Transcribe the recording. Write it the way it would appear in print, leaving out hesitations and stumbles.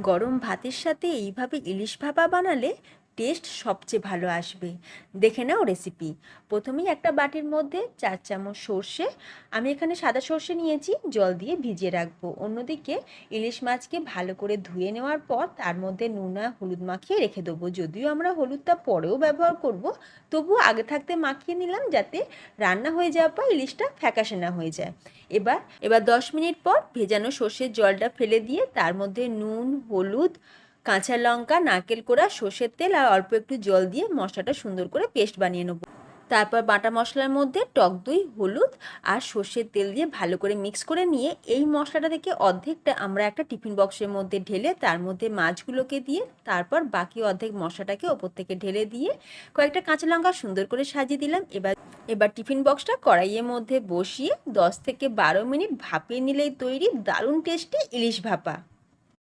গরম ভাতের সাথে এইভাবে ইলিশ ভাপা বানালে টেস্ট সবচেয়ে ভালো আসবে। দেখে নাও রেসিপি। প্রথমেই একটা বাটির মধ্যে 4 চামচ সর্ষে, আমি এখানে সাদা সর্ষে নিয়েছি, জল দিয়ে ভিজিয়ে রাখবো। অন্যদিকে ইলিশ মাছকে ভালো করে ধুয়ে নেওয়ার পর তার মধ্যে নুন আর হলুদ মাখিয়ে রেখে দেবো। যদিও আমরা হলুদটা পরেও ব্যবহার করব, তবুও আগে থাকতে মাখিয়ে নিলাম যাতে রান্না হয়ে যাওয়ার পর ইলিশটা ফ্যাকাশে না হয়ে যায়। এবার এবার 10 মিনিট পর ভেজানো সর্ষের জলটা ফেলে দিয়ে তার মধ্যে নুন, হলুদ, কাঁচা লঙ্কা, নারকেল কোড়া, সর্ষের তেল আর অল্প একটু জল দিয়ে মশলাটা সুন্দর করে পেস্ট বানিয়ে নেব। তারপর বাটা মশলার মধ্যে টক দই, হলুদ আর সর্ষের তেল দিয়ে ভালো করে মিক্স করে নিয়ে এই মশলাটা থেকে অর্ধেকটা আমরা একটা টিফিন বক্সের মধ্যে ঢেলে তার মধ্যে মাছগুলোকে দিয়ে তারপর বাকি অর্ধেক মশলাটাকে ওপর থেকে ঢেলে দিয়ে কয়েকটা কাঁচা লঙ্কা সুন্দর করে সাজিয়ে দিলাম। এবার টিফিন বক্সটা কড়াইয়ের মধ্যে বসিয়ে 10 থেকে 12 মিনিট ভাপিয়ে নিলেই তৈরি দারুণ টেস্টি ইলিশ ভাপা।